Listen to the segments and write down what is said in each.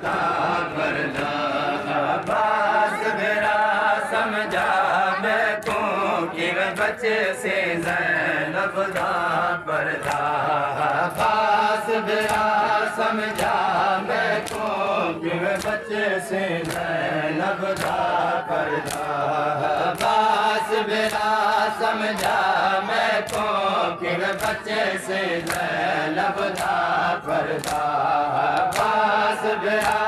नबता पर्दा अब्बास मेरा समझा मैं को कि मैं बच्चे से ज़ैनब दा पर्दा अब्बास मेरा समझा मैं को कि मैं बच्चे से ज़ैनब दा पर्दा अब्बास मेरा समझा मैं को कि मैं बच्चे से ज़ैनब दा पर्दा अब्बास मेरा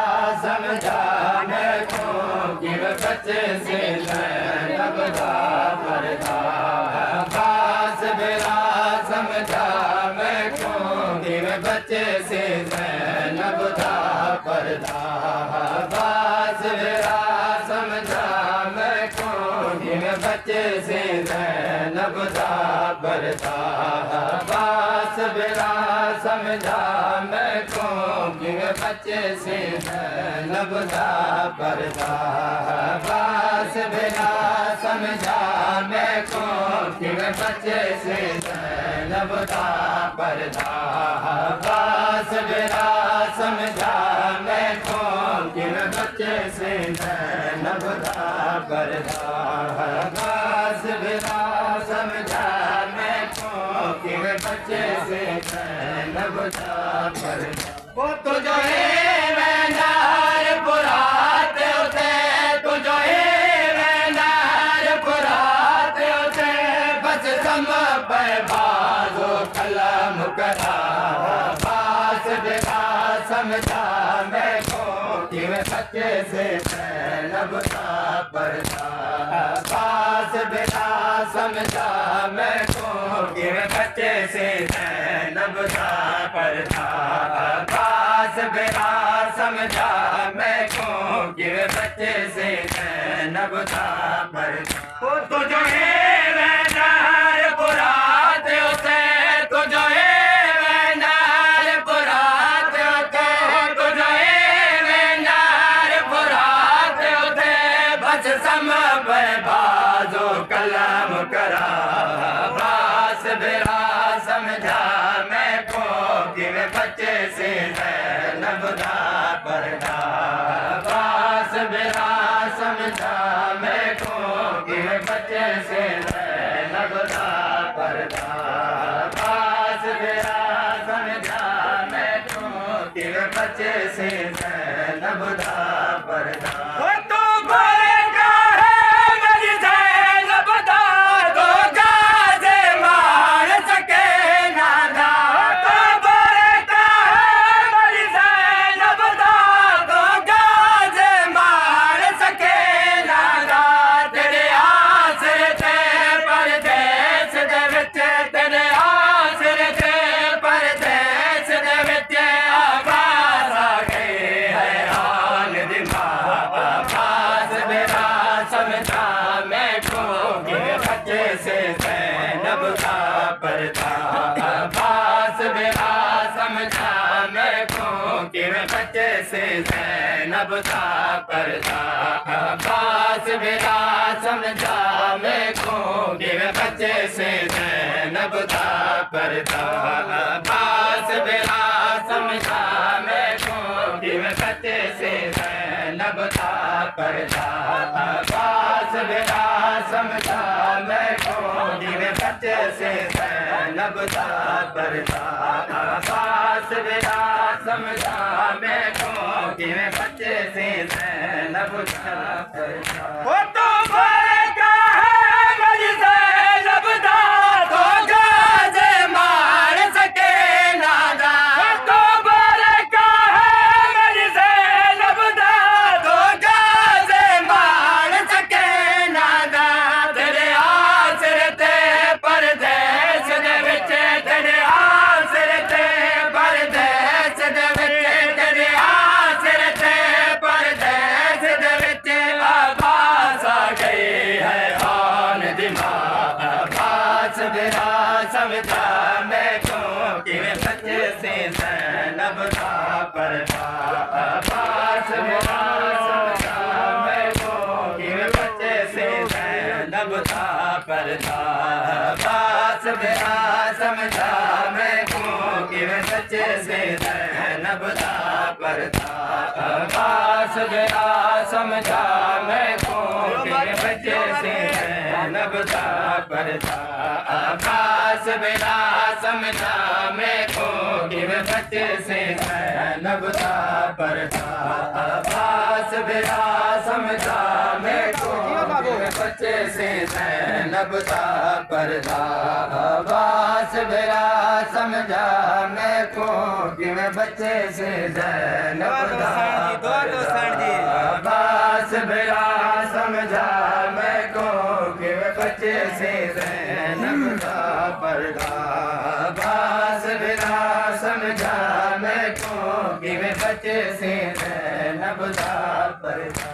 समझा मैं को कि मैं बच्चे से ज़ैनब दा पर्दा अब्बास मेरा समझा मैं को कि मैं बच्चे से ज़ैनब दा पर्दा अब्बास मेरा समझा मैं को कि मैं बच्चे से ज़ैनब दा पर्दा अब्बास मेरा समझा मैं को कि मैं बच्चे से ज़ैनब दा पर्दा अब्बास मेरा समझा मैं को कि मैं बच्चे से ज़ैनब दा पर्दा अब्बास मेरा समझा मैं को कि मैं बच्चे से ज़ैनब दा पर्दा अब्बास मेरा समझा मैं को कि मैं बच्चे से ज़ैनब दा पर्दा वो तो जो है वैनार पुराते होते तो जो है वैनार पुराते होते बस सम पे बाजो कलम करा बास बेटा समझा मैं को कि मैं बच्चे से ज़ैनब दा पर्दा बास बेटा समझा मैं को कि मैं बच्चे से ज़ैनब दा पर्दा बास बेटा समझा मैं को कि मैं बच्चे से ज़ैनब दा पर्दा वो तो जो है वैनार पुराते होते तो जो है वैनार पुराते होते तो जो है वैनार पुराते होते बस सम पे बाजो कलम करा बास बेरा समझा मैं को कि मैं बच्चे से ज़ैनब दा पर्दा बास बेरा समझा मैं को कि मैं बच्चे से ज़ैनब दा पर्दा बास बेरा समझा मैं को कि मैं बच्चे से ज़ैनब दा पर्दा वो तो गोरे का है मेरी ज़ैनब दा तो गाज़े मार सके नादा तो गोरे का है मेरी ज़ैनब दा तो गाज़े मार सके नादा तेरे आसरे ते परदेस दे विच तेरे आसरे ते परदेस दे विच आवाज़ आ गई है हाल दिमाग आवाज़ मेरा समझा मैं को कि बच्चे से ज़ैनब दा पर्दा आवाज़ मेरा समझा मैं को कि बच्चे से ज़ैनब दा पर्दा आवाज़ मेरा समझा मैं को कि बच्चे से ज़ैनब दा पर्दा आवाज़ मेरा समझा मैं को कि बच्चे से ज़ैनब दा पर्दा आवाज़ मेरा समझा मैं को कि बच्चे से ज़ैनब दा पर्दा आवाज़ मेरा समझा मैं को कि बच्चे से ज़ैनब दा पर्दा वो तो गोरे का है मेरी ज़ैनब दा तो गाज़े मार सके नादा वो तो गोरे का है मेरी ज़ैनब दा तो गाज़े मार सके नादा तेरे आसरे ते परदेस दे विच तेरे आसरे ते परदेस दे विच तेरे आसरे ते परदेस दे विच आवाज़ आ गई है हाल दिमाग आवाज़ मेरा समझा मैं को कि मैं बच्चे से ज़ैनब दा पर्दा आवाज़ मेरा समझा मैं को कि मैं बच्चे से ज़ैनब दा पर्दा आवाज़ मेरा समझा मैं को कि मैं बच्चे से ज़ैनब दा पर्दा अब्बास मेरा समझा मैं को कि बच्चे से ज़ैनब का पर्दा अब्बास मेरा समझा मैं को कि बच्चे से ज़ैनब का पर्दा अब्बास मेरा समझा मैं को बच्चे से ज़ैनब का पर्दा अब्बास मेरा समझा मैं को कि मैं बच्चे से ज़ैनब का अब्बास मेरा समझा मैं को कि मैं बच्चे से ज़ैनब का पर्दा अब्बास मेरा समझा मैं को कि मैं बच्चे से ज़ैनब का पर्दा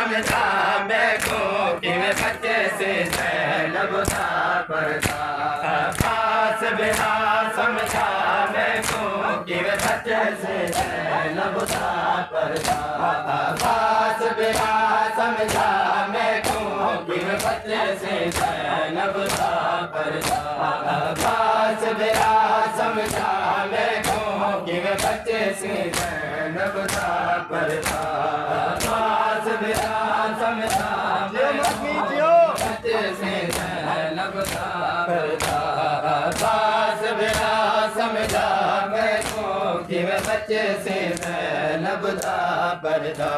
समझा मैं को कि मैं बच्चे से ज़ैनब का पर्दा अब्बास मेरा समझा मैं को कि मैं बच्चे से ज़ैनब का पर्दा अब्बास मेरा समझा मैं को कि मैं बच्चे से ज़ैनब का पर्दा अब्बास मेरा समझा मैं को कि मैं बच्चे से ज़ैनब का पर्दा अब्बास मेरा समझा बच्चे से ज़ैनब का पर्दा अब्बास मेरा समझा मैं को कि मैं बच्चे से ज़ैनब का पर्दा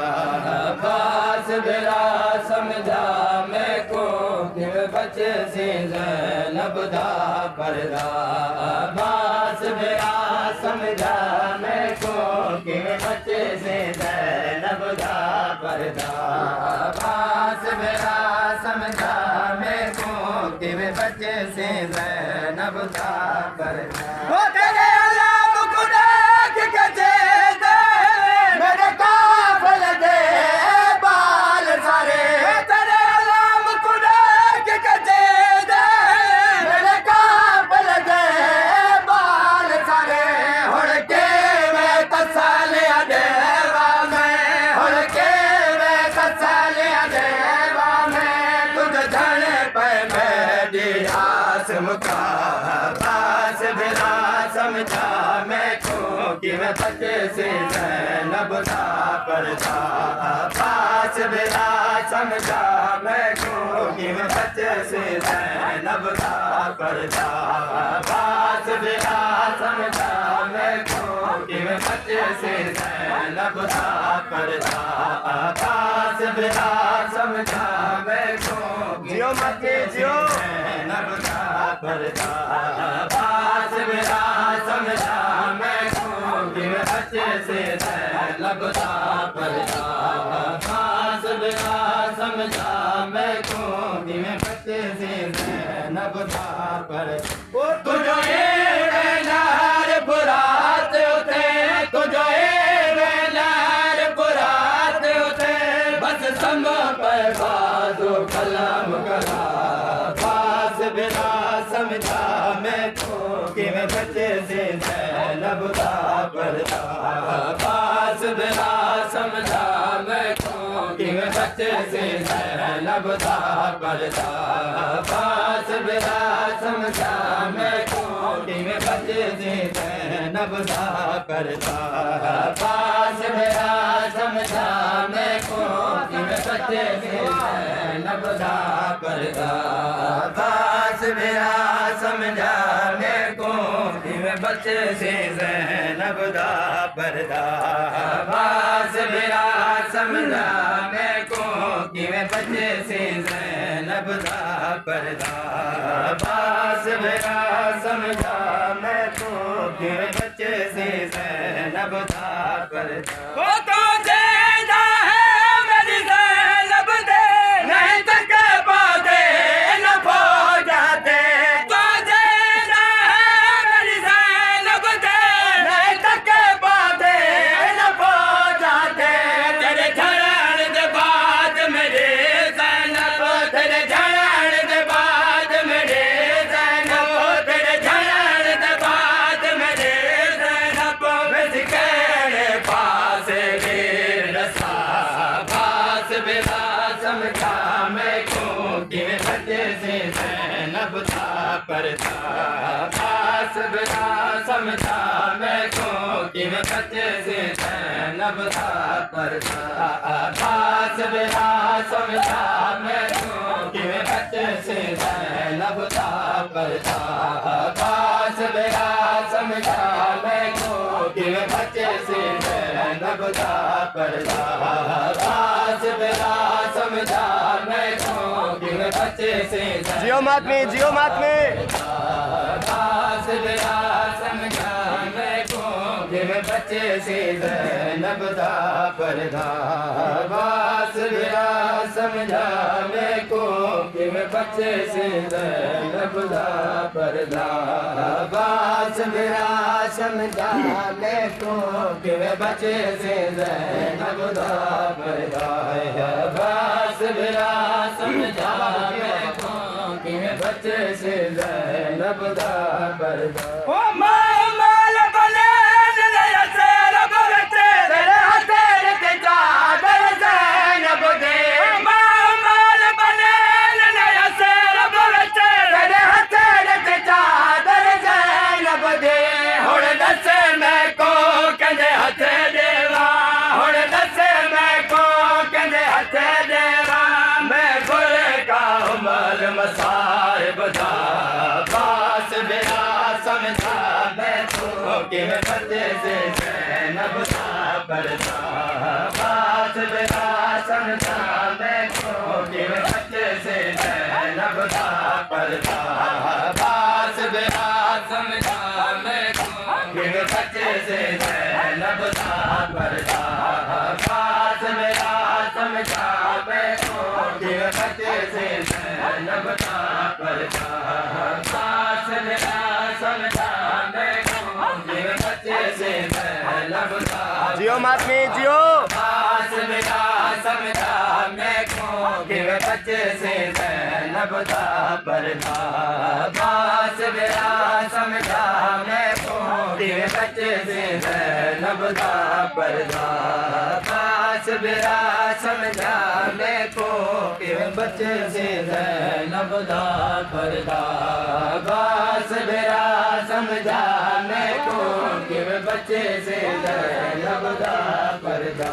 अब्बास मेरा समझा मैं को कि मैं बच्चे से ज़ैनब का पर्दा अब्बास मेरा समझा मैं को कि मैं बच्चे से ज़ैनब का पर्दा अब्बास मेरा समझा मैं को कि मैं बच्चे से ज़ैनब का पर्दा वो तेरे अलाम खुदा के कहते मेरे काफिल दे बाल सारे तेरे अलाम खुदा के कहते मेरे काफिल दे बाल सारे हुण के मैं तसलिया देवा मैं हुण के मैं तसलिया देवा मैं तुझ धन पे मेरी आस मुका अब्बास मेरा समझा मैं को कि मैं बच्चे से ज़ैनब का पर्दा अब्बास मेरा समझा मैं को कि मैं बच्चे से ज़ैनब का पर्दा अब्बास मेरा समझा मैं को कि मैं बच्चे से ज़ैनब का पर्दा अब्बास मेरा समझा मैं को कि मैं बच्चे से ज़ैनब का पर्दा अब्बास मेरा समझा मैं को कि मैं बच्चे से ज़ैनब का पर्दा अब्बास मेरा समझा मैं को कि मैं बच्चे से ज़ैनब का पर्दा तुझो नार बुरात उठे तुझो नार बुरात उठे बस सम पर बाजो कलम करा अब्बास मेरा समझा मैं को कि मैं बच्चे से ज़ैनब का पर्दा अब्बास मेरा समझा मैं को कि मैं बच्चे से ज़ैनब का पर्दा अब्बास मेरा समझा मैं को कि मैं बच्चे से ज़ैनब का पर्दा अब्बास मेरा समझा मैं को कि मैं बच्चे से ज़ैनब का पर्दा अब्बास मेरा समझा मैं को कि मैं बच्चे से ज़ैनब का पर्दा अब्बास मेरा समझा मैं को कि मैं बच्चे से ज़ैनब का पर्दा अब्बास मेरा समझा मैं को कि मैं बच्चे से ज़ैनब का पर्दा परदा पास बिना समझा मैं को कि मैं बच्चे से ज़ैनब दा परदा पास बिना समझा मैं को कि मैं बच्चे से ज़ैनब दा परदा पास बिना समझा मैं को कि मैं बच्चे से ज़ैनब दा परदा पास बिना समझा मैं को कि मैं बच्चे से जियो मातमी पास बिना समझा मैं को कि मैं बच्चे से ज़ैनब दा परदा पास बिना समझा मैं को कि मैं बच्चे से ज़ैनब दा परदा पास बिना समझा मैं को कि मैं बच्चे से ज़ैनब दा परदा पास बिना समझा मैं को कि मैं बच्चे से ज़ैनब दा परदा ओ माल बने नया तेरा बरते तेरे हाथेर ते चादर ज़ैनब दे माल बने नया तेरा बरते तेरे हाथेर ते चादर ज़ैनब दे हुण दस मैं को कंदे हथे देवा हुण दस मैं को कंदे हथे देवा मैं गुर का उमर मसार बजा पास बिना समझा मैं को कि मैं बच्चे से ज़ैनब दा परदा पास बिना समझा मैं को कि मैं बच्चे से ज़ैनब दा परदा पास बिना समझा मैं को कि मैं बच्चे से ज़ैनब दा परदा पास बिना समझा मैं को कि मैं बच्चे से ज़ैनब दा परदा पास बिना समझा मैं को कि मैं बच्चे से ज़ैनब दा जियो मातमी जियो पास बिना समझा मैं को कि मैं बच्चे से ज़ैनब दा परदा पास बिना समझा मैं को कि मैं बच्चे से ज़ैनब दा परदा पास बिना समझा मैं को कि मैं बच्चे से ज़ैनब दा परदा पास बिना समझा मैं को कि मैं बच्चे से ज़ैनब दा परदा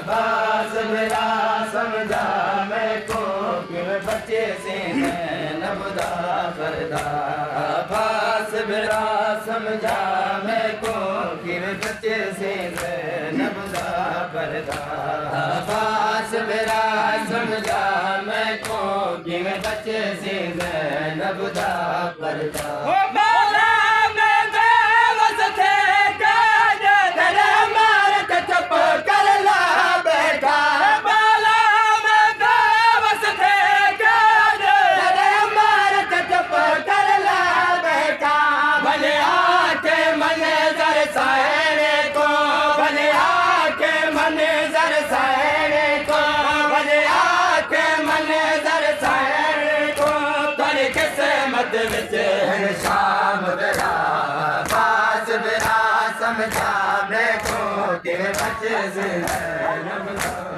पास बिना समझा मैं को कि मैं बच्चे से ज़ैनब दा परदा पास बिना समझा मैं को कि मैं बच्चे से ज़ैनब दा परदा पास बिना समझा मैं को कि मैं बच्चे से ज़ैनब दा परदा शाम तेरा पास बिना समझा मैं को कि मैं बच्चे से ज़ैनब दा